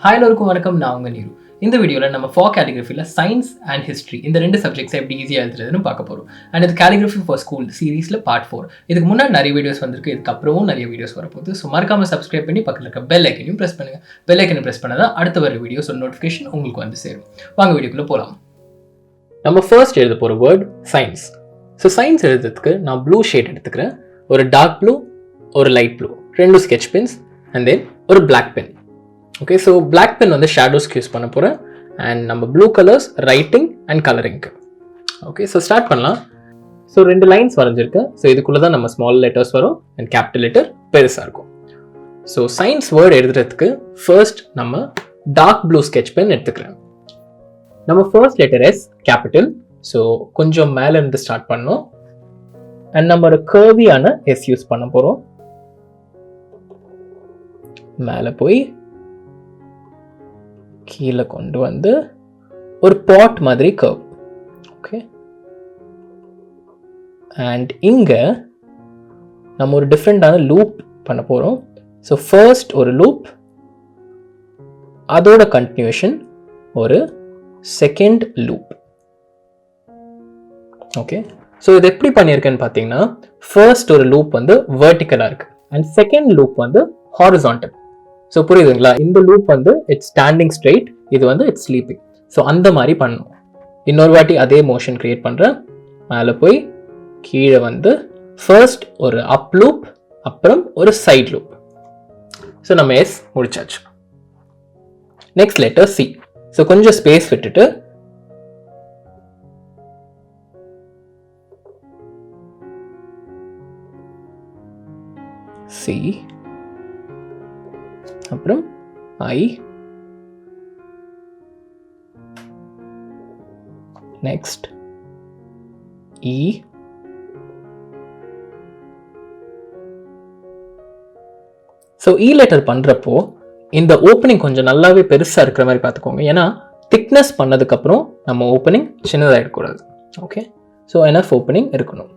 Hi எல்லோருக்கும் வணக்கம், நான் உங்கள் நீரு. இந்த வீடியோவில் நம்ம ஃபார் கேலிகிராஃபியில் சயின்ஸ் அண்ட் ஹிஸ்ட்ரி இந்த ரெண்டு சப்ஜெக்ட்ஸ் எப்படி ஈஸியாக எழுதுறதுன்னு பார்க்க போகிறோம். அண்ட் இது கேலிகிராஃபி ஃபார் ஸ்கூல் சீரீஸில் பார்ட் 4. இதுக்கு முன்னாடி நிறைய வீடியோஸ் வந்திருக்கு, இதுக்கப்புறமும் நிறைய வீடியோஸ் வரப்போகுது. ஸோ மறக்காமல் சப்ஸ்கிரைப் பண்ணி பக்கத்தில் இருக்க பெல் ஐக்கனையும் ப்ரெஸ் பண்ணுங்கள். பெல் ஐக்கனை ப்ரெஸ் பண்ணால் தான் அடுத்த வர வீடியோஸோட நோட்டிஃபிகேஷன் உங்களுக்கு வந்து சேரும். வாங்க வீடியோக்குள்ளே போகலாம். நம்ம ஃபர்ஸ்ட் எழுத போகிற வேர்ட் சயின்ஸ். ஸோ சயின்ஸ் எழுதுறதுக்கு நான் ப்ளூ ஷேட் எடுத்துக்கிறேன். ஒரு டார்க் ப்ளூ, ஒரு light blue, 2 sketch pens and then ஒரு black pen. Okay, so black pen வந்து ஷேடோஸ்க்கு யூஸ் பண்ண போகிறேன். அண்ட் நம்ம ப்ளூ கலர்ஸ் ரைட்டிங் அண்ட் கலரிங்க்கு. ஓகே, ஸோ ஸ்டார்ட் பண்ணலாம். ஸோ 2 லைன்ஸ் வரைஞ்சிருக்கேன். ஸோ இதுக்குள்ளே தான் நம்ம ஸ்மால் லெட்டர்ஸ் வரும் அண்ட் கேபிட்டல் லெட்டர் பெருசாக இருக்கும். ஸோ சயின்ஸ் வேர்டு எழுதுறதுக்கு ஃபர்ஸ்ட் நம்ம டார்க் ப்ளூ ஸ்கெட்ச் பென் எடுத்துக்கிறேன். நம்ம first letter S capital. So கொஞ்சம் மேலே இருந்து ஸ்டார்ட் பண்ணோம். அண்ட் நம்ம ஒரு கர்வியான எஸ் யூஸ் பண்ண போகிறோம். மேலே போய் கீழே கொண்டு வந்து ஒரு பாட் மாதிரி கர்வ். ஓகே, அண்ட் இங்கே நம்ம ஒரு டிஃப்ரெண்டான லூப் பண்ண போகிறோம். ஸோ ஃபர்ஸ்ட் ஒரு லூப், அதோட கண்டினியூஷன் ஒரு செகண்ட் லூப். ஓகே, ஸோ இது எப்படி பண்ணியிருக்கேன்னு பார்த்தீங்கன்னா, ஃபர்ஸ்ட் ஒரு லூப் வந்து வெர்டிக்கலாக இருக்கு அண்ட் செகண்ட் லூப் வந்து ஹாரிசான்டல். ஸோ புரியுதுங்களா? இந்த லூப் வந்து இட்ஸ் ஸ்டாண்டிங் ஸ்ட்ரெயிட், இது வந்து இட்ஸ் ஸ்லீப்பிங். ஸோ அந்த மாதிரி பண்ணணும். இன்னொரு வாட்டி அதே மோஷன் கிரியேட் பண்ணுறேன். மேலே போய் கீழே வந்து ஃபர்ஸ்ட் ஒரு அப் லூப், அப்புறம் ஒரு சைட் லூப். ஸோ நம்ம எஸ் முடிச்சாச்சு. Next letter C. ஸோ கொஞ்சம் ஸ்பேஸ் விட்டுட்டு சி, அப்புறம் ஐ, நெக்ஸ்ட் இ, ஸோ இ லெட்டர் பண்றப்போ இந்த ஓப்பனிங் கொஞ்சம் நல்லாவே பெருசா இருக்கிற மாதிரி பார்த்துக்கோங்க. ஏன்னா திக்னஸ் பண்ணதுக்கு அப்புறம் நம்ம ஓப்பனிங் சின்னதாகிடக்கூடாது. ஓகே, ஸோ எனஃப் ஓப்பனிங் இருக்கணும்.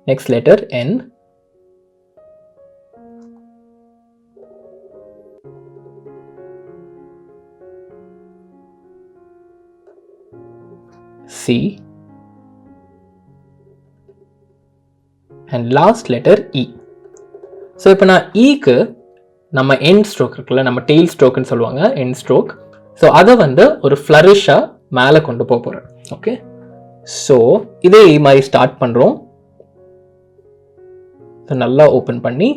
Next letter N, C and last letter E. So இப்போ நான் ஈக்கு நம்ம எண்ட் ஸ்ட்ரோக் இருக்குல்ல, நம்ம டெய்ல் ஸ்ட்ரோக்னு சொல்லுவாங்க, எண்ட் ஸ்ட்ரோக். ஸோ அதை வந்து ஒரு ஃப்ளரிஷாக மேலே கொண்டு போக போகிறேன். ஓகே, ஸோ இதே மாதிரி ஸ்டார்ட் பண்ணுறோம். நல்லா ஓப்பன் பண்ணி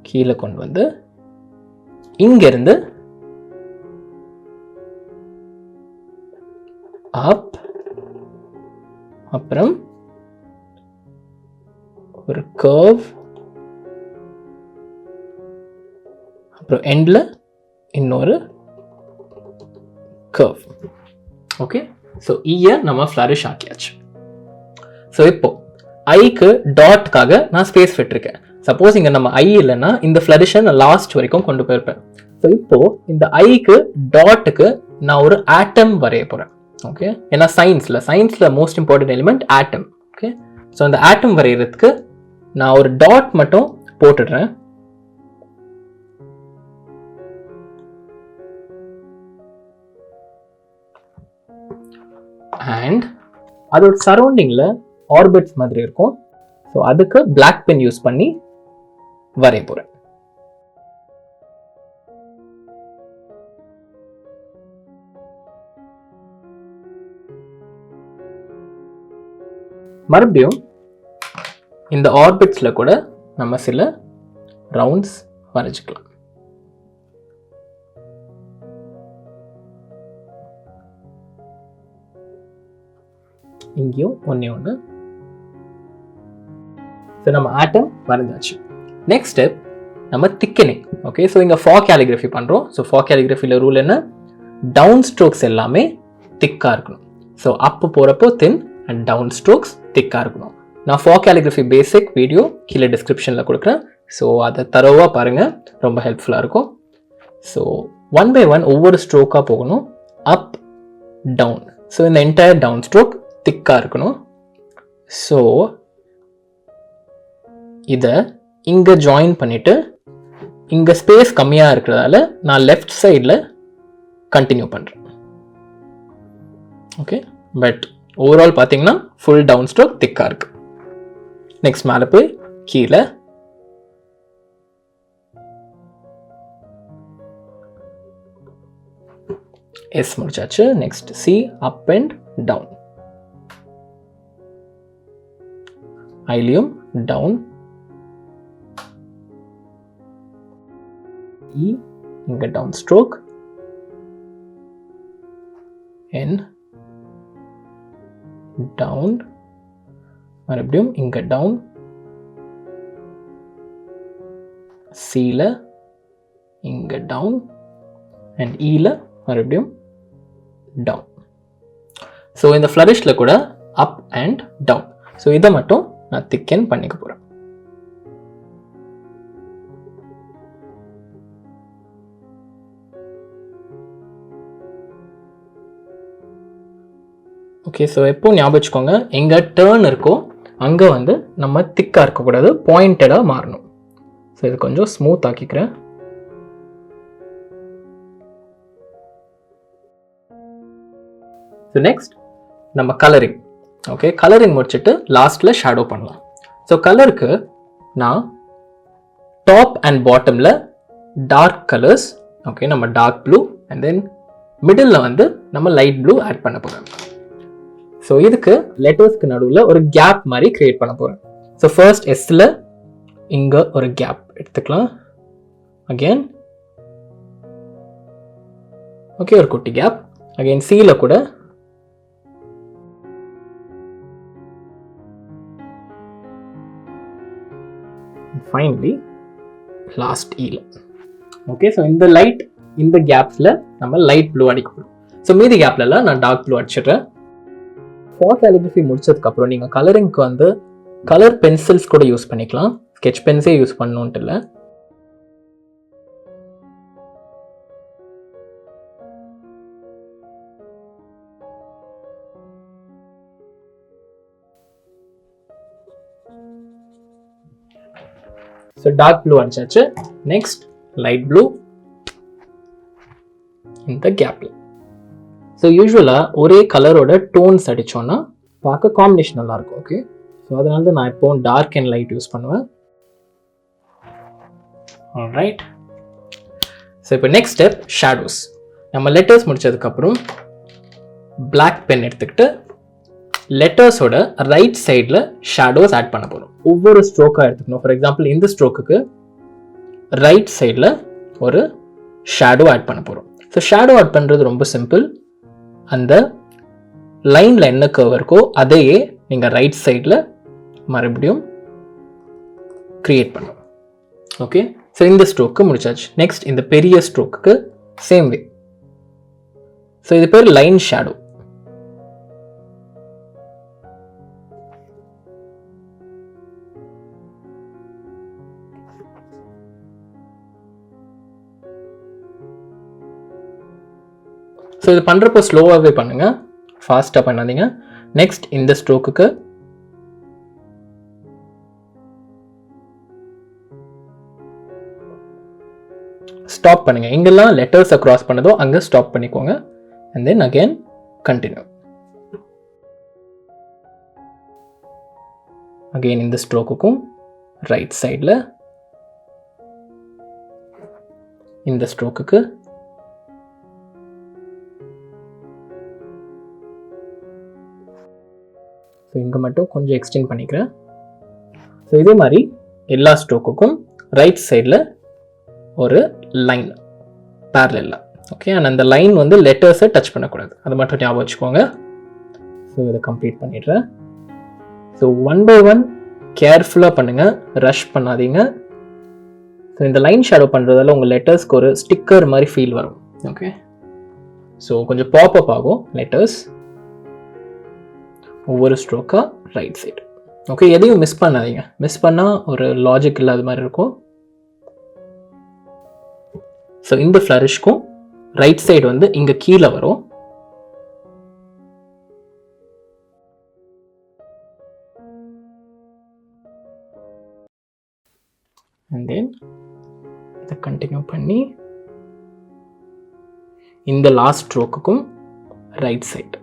கீழே கொண்டு வந்து இங்கேருந்து அப், அப்புறம் ஒரு கர்வ், அப்புறம் எண்ட்ல இன்னொரு கர்வ். ஓகே, ஸோ ஈயை நம்ம ஃப்ளரிஷ் ஆக்கியாச்சு. ஸோ இப்போ ஐக்கு டாட்காக நான் ஸ்பேஸ் விட்டுருக்கேன். சப்போஸ் இங்கே நம்ம ஐ இல்லைன்னா இந்த ஃப்ளரிஷை நான் லாஸ்ட் வரைக்கும் கொண்டு போயிருப்பேன். ஸோ இப்போ இந்த ஐக்கு டாட்டுக்கு நான் ஒரு ஆட்டம் வரைய போகிறேன். ஓகே, ஏன்னா சயின்ஸ்ல மோஸ்ட் இம்பார்ட்டன்ட் எலிமெண்ட் ஆட்டம். ஓகே, ஸோ அந்த ஆட்டம் வரைகிறதுக்கு நான் ஒரு டாட் மட்டும் போட்டுடுறேன். அண்ட் அதோட சரௌண்டிங்ல ஆர்பிட்ஸ் மாதிரி இருக்கும். ஸோ அதுக்கு பிளாக் பென் யூஸ் பண்ணி வரைய போறேன். மறுபடியும் இந்த ஆர்பிட்ஸ்ல கூட நம்ம சில ரவுண்ட்ஸ் வரைஞ்சிக்கலாம். இங்கேயும் ஒன்று. ஸோ நம்ம ஆட்டம் வரைஞ்சாச்சு. நெக்ஸ்ட் ஸ்டெப் நம்ம திக்கனிங். ஓகே, ஸோ இங்கே ஃபார் கேலிகிராஃபி பண்ணுறோம். ஸோ ஃபார் கேலிகிராஃபியில் ரூல் என்ன? டவுன் ஸ்ட்ரோக்ஸ் எல்லாமே திக்காக இருக்கணும். ஸோ அப் போகிறப்போ தின் அண்ட் டவுன் ஸ்ட்ரோக்ஸ் திக்காக இருக்கணும். நான் ஃபார் கேலிகிராஃபி பேசிக் வீடியோ கீழே டிஸ்கிரிப்ஷனில் கொடுக்குறேன். ஸோ அதை தரோவாக பாருங்கள், ரொம்ப ஹெல்ப்ஃபுல்லாக இருக்கும். ஸோ 1 by 1 ஒவ்வொரு ஸ்ட்ரோக்காக போகணும். அப், டவுன். ஸோ இந்த என்டையர் டவுன் ஸ்ட்ரோக் திக்காக இருக்கணும். ஸோ இதை இங்கே ஜாயின் பண்ணிவிட்டு இங்கே ஸ்பேஸ் கம்மியாக இருக்கிறதால நான் லெஃப்ட் சைடில் கண்டினியூ பண்ணுறேன். ஓகே, பட் ஓவரால் பார்த்தீங்கன்னா ஃபுல் டவுன் ஸ்ட்ரோக் திக்காக இருக்கு. நெக்ஸ்ட் மேலே போய் கீழே எஸ் முடிச்சாச்சு. Next C up and down, ஐலியும் டவுன், இ இங்க டவுன் ஸ்ட்ரோக், என் டவுன், மறுபடியும் இங்க டவுன், சில இங்க டவுன் அண்ட் ஈல மறுபடியும் டவுன். ஸோ இந்த ஃப்ளரிஷில் கூட அப் அண்ட் டவுன். ஸோ இதை மட்டும் நான் திக்கன் பண்ணிக்க போகிறேன். ஓகே, ஸோ எப்போ ஞாபகம் வச்சுக்கோங்க, எங்கே டேர்ன் இருக்கோ அங்கே வந்து நம்ம திக்காக இருக்கக்கூடாது, பாயிண்டடாக மாறணும். ஸோ இது கொஞ்சம் ஸ்மூத் ஆக்கிக்கிறேன். ஸோ நெக்ஸ்ட் நம்ம கலரிங். ஓகே, கலரிங் முடிச்சுட்டு லாஸ்ட்டில் ஷேடோ பண்ணலாம். ஸோ கலருக்கு நான் டாப் அண்ட் பாட்டமில் டார்க் கலர்ஸ், ஓகே, நம்ம dark blue and then middle வந்து நம்ம லைட் ப்ளூ ஆட் பண்ண போகிறோம். ஸோ இதுக்கு லெட்டர்ஸ்க்கு நடுவில் ஒரு கேப் மாதிரி கிரியேட் பண்ண போகிறேன். ஸோ ஃபர்ஸ்ட் எஸ்ல இங்கே ஒரு கேப் எடுத்துக்கலாம். அகெயின் ஓகே, ஒரு குட்டி கேப். அகெயின் சில கூட ஃபைனலி லாஸ்ட் ஈல. ஓகே, ஸோ இந்த லைட் இந்த கேப்ஸில் நம்ம லைட் ப்ளூ அடிக்க போகிறோம். ஸோ மீதி கேப்லலாம் நான் டார்க் ப்ளூ அடிச்சிடுறேன். ஃபார் கேலிகிராஃபி முடிச்சதுக்கப்புறம் நீங்கள் கலரிங்க்கு வந்து கலர் பென்சில்ஸ் கூட யூஸ் பண்ணிக்கலாம், ஸ்கெட்ச் பென்ஸே யூஸ் பண்ணணுன்ட்டு இல்லை. ஸோ டார்க் ப்ளூ அடிச்சாச்சு. நெக்ஸ்ட் லைட் ப்ளூ இந்த கேப்ல. ஸோ யூஸ்வலாக ஒரே கலரோட டோன்ஸ் அடித்தோன்னா பார்க்க காம்பினேஷன் நல்லாயிருக்கும். ஓகே, ஸோ அதனால தான் நான் இப்போ டார்க் அண்ட் லைட் யூஸ் பண்ணுவேன். ஆல்ரைட், ஸோ இப்போ நெக்ஸ்ட் ஸ்டெப் ஷேடோஸ். நம்ம லெட்டர்ஸ் முடிச்சதுக்கப்புறம் பிளாக் பென் எடுத்துக்கிட்டு லெட்டர்ஸோட ரைட் சைடில் ஷேடோஸ் ஆட் பண்ண போகிறோம். ஒவ்வொரு ஸ்ட்ரோக்காக எடுத்துக்கணும். ஃபார் எக்ஸாம்பிள் இந்த ஸ்ட்ரோக்குக்கு ரைட் சைடில் ஒரு ஷேடோ ஆட் பண்ண போகிறோம். ஸோ ஷேடோ ஆட் பண்ணுறது ரொம்ப சிம்பிள். அந்த லைனில் என்ன கர்வ் இருக்கோ அதையே நீங்கள் ரைட் சைடில் மறுபடியும் கிரியேட் பண்ணணும். ஓகே, ஸோ இந்த ஸ்ட்ரோக்கு முடிச்சாச்சு. நெக்ஸ்ட் இந்த பெரிய ஸ்ட்ரோக்குக்கு சேம் வே. ஸோ இது பேர் லைன் ஷேடோ. ஸோ இது பண்ணுறப்போ ஸ்லோவாகவே பண்ணுங்கள், ஃபாஸ்ட்டாக பண்ணாதீங்க. நெக்ஸ்ட் இந்த ஸ்ட்ரோக்குக்கு ஸ்டாப் பண்ணுங்கள். எங்கெல்லாம் லெட்டர்ஸை க்ராஸ் பண்ணதோ அங்கே ஸ்டாப் பண்ணிக்கோங்க. And then again continue. Again இந்த ஸ்ட்ரோக்குக்கும் ரைட் சைடில், இந்த ஸ்ட்ரோக்குக்கு ஸோ இங்கே மட்டும் கொஞ்சம் எக்ஸ்டெண்ட் பண்ணிக்கிறேன். ஸோ இதே மாதிரி எல்லா ஸ்ட்ரோக்குக்கும் ரைட் சைடில் ஒரு லைன் பேரலெல்லாம். ஓகே, அண்ட் அந்த லைன் வந்து லெட்டர்ஸை டச் பண்ணக்கூடாது, அது மட்டும் ஞாபகம் வச்சுக்கோங்க. ஸோ இதை கம்ப்ளீட் பண்ணிடுறேன். ஸோ ஒன் பை ஒன் கேர்ஃபுல்லாக பண்ணுங்கள், ரஷ் பண்ணாதீங்க. ஸோ இந்த லைன் ஷேடோ பண்ணுறதால உங்கள் லெட்டர்ஸ்க்கு ஒரு ஸ்டிக்கர் மாதிரி ஃபீல் வரும். ஓகே, ஸோ கொஞ்சம் பாப்அப் ஆகும் லெட்டர்ஸ். ஒவ்வொரு ஸ்ட்ரோக்காக ரைட் சைடு. ஓகே, எதையும் மிஸ் பண்ணாதீங்க, மிஸ் பண்ணால் ஒரு லாஜிக் இல்லாத மாதிரி இருக்கும். ஸோ இந்த ஃப்ளரிஷ்க்கும் ரைட் சைடு வந்து இங்கே கீழே வரும். அண்ட் தென் இதை கண்டினியூ பண்ணி இந்த லாஸ்ட் ஸ்ட்ரோக்குக்கும் ரைட் சைடு.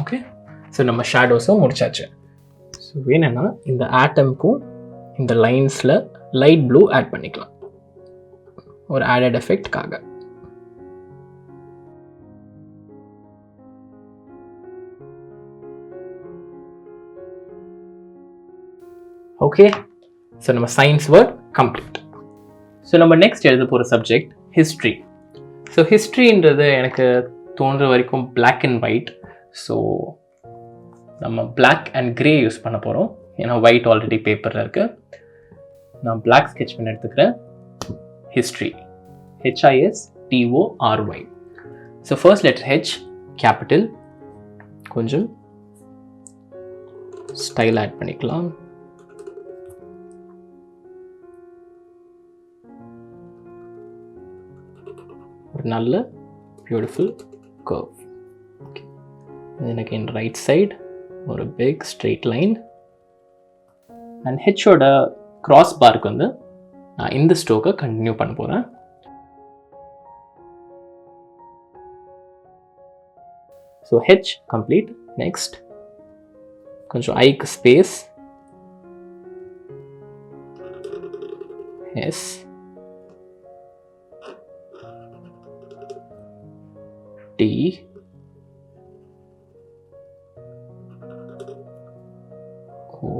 ஓகே, ஸோ நம்ம ஷேடோஸும் முடிச்சாச்சு. ஸோ வேணும்னா இந்த ஆட்டம்க்கும் இந்த லைன்ஸில் லைட் ப்ளூ ஆட் பண்ணிக்கலாம் ஒரு ஆடட் எஃபெக்ட்காக. ஓகே, ஸோ நம்ம சயின்ஸ் வேர்ட் கம்ப்ளீட். ஸோ நம்ம நெக்ஸ்ட் எழுத போகிற சப்ஜெக்ட் ஹிஸ்ட்ரி. ஸோ ஹிஸ்ட்ரின்றது எனக்கு தோன்ற வரைக்கும் பிளாக் அண்ட் ஒயிட். ஸோ நம்ம பிளாக் அண்ட் கிரே யூஸ் பண்ண போகிறோம், ஏன்னா ஒயிட் ஆல்ரெடி பேப்பரில் இருக்குது. நான் பிளாக் ஸ்கெட்ச் பண்ணி எடுத்துக்கிறேன். History, HISTORY. So first letter H capital, கொஞ்சம் ஸ்டைல் ஆட் பண்ணிக்கலாம். ஒரு நல்ல பியூட்டிஃபுல் கர்வ். ஓகே, எனக்கு என் ரைட் சைடு ஒரு பிக் ஸ்ட்ரெயிட் லைன். அண்ட் ஹெச்சோட கிராஸ் பார்க்கு வந்து நான் இந்த ஸ்ட்ரோக்கை கண்டினியூ பண்ண போகிறேன். So H complete. நெக்ஸ்ட் கொஞ்சம் ஐக்கு space, S, T, O,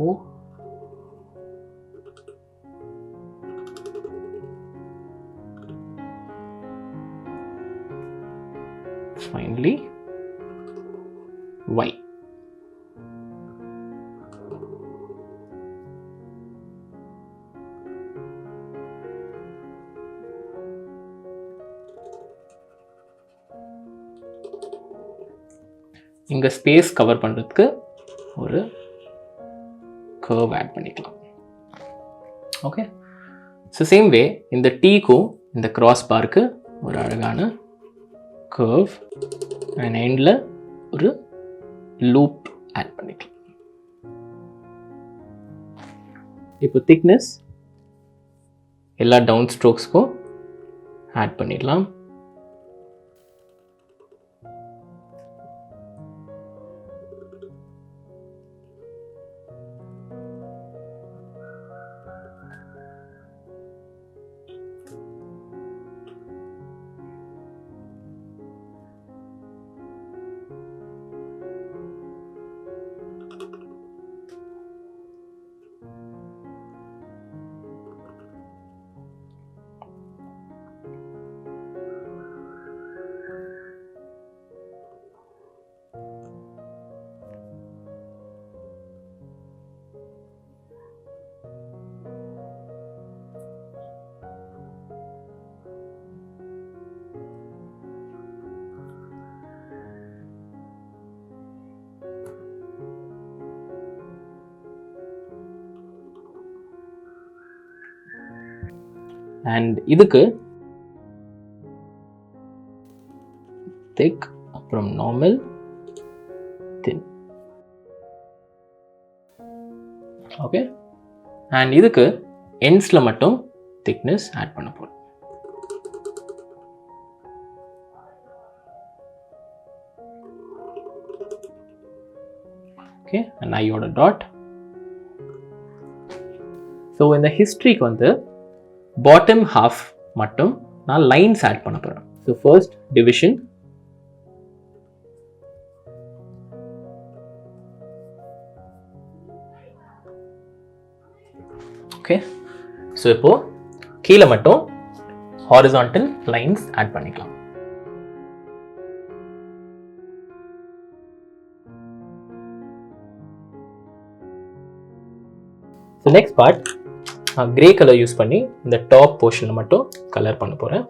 finally Y. இங்க ஸ்பேஸ் கவர் பண்றதுக்கு ஒரு கர்வ் ஆட் பண்ணிக்கலாம். ஓகே, ஸோ சேம் வே இந்த டீக்கும் இந்த கிராஸ் பார்க்கு ஒரு அழகான கர்வ் அண்ட் எண்டில் ஒரு லூப் ஆட் பண்ணிக்கலாம். இப்போ திக்னஸ் எல்லா டவுன் ஸ்ட்ரோக்ஸ்க்கும் ஆட் பண்ணிடலாம். அண்ட் இதுக்கு திக், அப்புறம் நார்மல், தின். ஓகே, அண்ட் இதுக்கு எண்ட்ஸ்ல மட்டும் திக்னஸ் ஆட் பண்ண போறோம். ஓகே, அண்ட் ஐயோட டாட். ஸோ இந்த ஹிஸ்ட்ரிக்கு வந்து பாட்டம் ஹாஃப் மட்டும் நான் லைன்ஸ் ஆட் பண்ண போறேன். So first division, okay. So இப்போ கீழே மட்டும் ஹாரிசான்டல் லைன்ஸ் ஆட் பண்ணிக்கலாம். So next part grey colour use பண்ணி இந்த டாப் போர்ஷனை மட்டும் கலர் பண்ண போறேன்.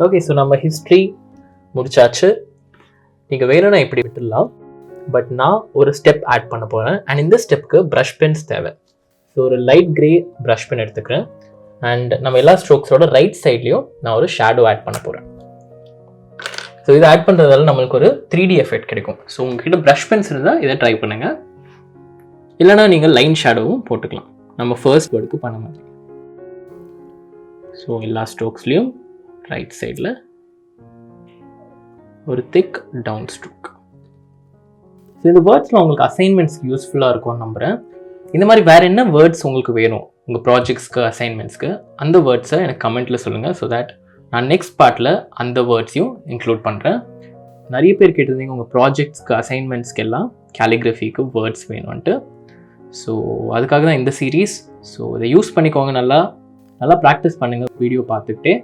ஓகே, ஸோ நம்ம ஹிஸ்ட்ரி முடிச்சாச்சு. நீங்கள் வேணும்னா இப்படி விட்டுடலாம், பட் நான் ஒரு ஸ்டெப் ஆட் பண்ண போகிறேன். அண்ட் இந்த ஸ்டெப்புக்கு ப்ரஷ் பென்ஸ் தேவை. ஸோ ஒரு லைட் கிரே ப்ரஷ் பென் எடுத்துக்கிறேன். அண்ட் நம்ம எல்லா ஸ்ட்ரோக்ஸோட ரைட் சைட்லேயும் நான் ஒரு ஷேடோ ஆட் பண்ண போகிறேன். ஸோ இதை ஆட் பண்ணுறதால நம்மளுக்கு ஒரு 3D எஃபெக்ட் கிடைக்கும். ஸோ உங்ககிட்ட ப்ரஷ் பென்ஸ் இருந்தால் இதை ட்ரை பண்ணுங்கள். இல்லைனா நீங்கள் லைன் ஷேடோவும் போட்டுக்கலாம், நம்ம ஃபர்ஸ்ட் வேர்டுக்கு பண்ண மாதிரி. ஸோ எல்லா ஸ்ட்ரோக்ஸ்லேயும் ரைட் சைடில் ஒரு திக் டவுன் ஸ்ட்ரோக். ஸோ இந்த வேர்ட்ஸில் உங்களுக்கு அசைன்மெண்ட்ஸ்க்கு யூஸ்ஃபுல்லாக இருக்கும்னு நம்புகிறேன். இந்த மாதிரி வேறு என்ன வேர்ட்ஸ் உங்களுக்கு வேணும் உங்கள் ப்ராஜெக்ட்ஸ்க்கு, அசைன்மெண்ட்ஸ்க்கு, அந்த வேர்ட்ஸை எனக்கு கமெண்ட்டில் சொல்லுங்கள். ஸோ தட் நான் நெக்ஸ்ட் பார்ட்டில் அந்த வேர்ட்ஸையும் இன்க்ளூட் பண்ணுறேன். நிறைய பேர் கேட்டிருந்தீங்க உங்கள் ப்ராஜெக்ட்ஸ்க்கு, அசைன்மெண்ட்ஸ்க்கு எல்லாம் கேலிகிராஃபிக்கு வேர்ட்ஸ் வேணும்ன்ட்டு. ஸோ அதுக்காக தான் இந்த சீரீஸ். ஸோ இதை யூஸ் பண்ணிக்கோங்க, நல்லா ப்ராக்டிஸ் பண்ணுங்கள் வீடியோ பார்த்துக்கிட்டே.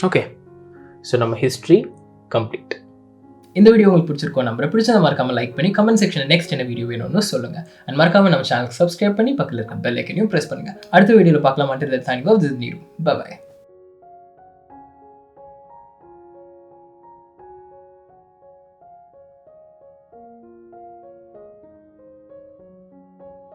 ஓகே, ஸோ நம்ம ஹிஸ்ட்ரி கம்ப்ளீட். இந்த வீடியோ உங்களுக்கு பிடிச்சிருக்கோம் நம்புறேன். பிடிச்சதை மறக்காம லைக் பண்ணி கமெண்ட் செக்ஷனில் நெக்ஸ்ட் என்ன வீடியோ வேணும்னு சொல்லுங்கள். அண்ட் மறக்காம நம்ம சேனலுக்கு சப்ஸ்கிரைப் பண்ணி பக்கத்தில் இருக்க பெல் ஐக்கனையும் ப்ரெஸ் பண்ணுங்கள். அடுத்த வீடியோவில் பார்க்கலாம். மாட்டேன். Signing off, this is Neeru. Bye bye.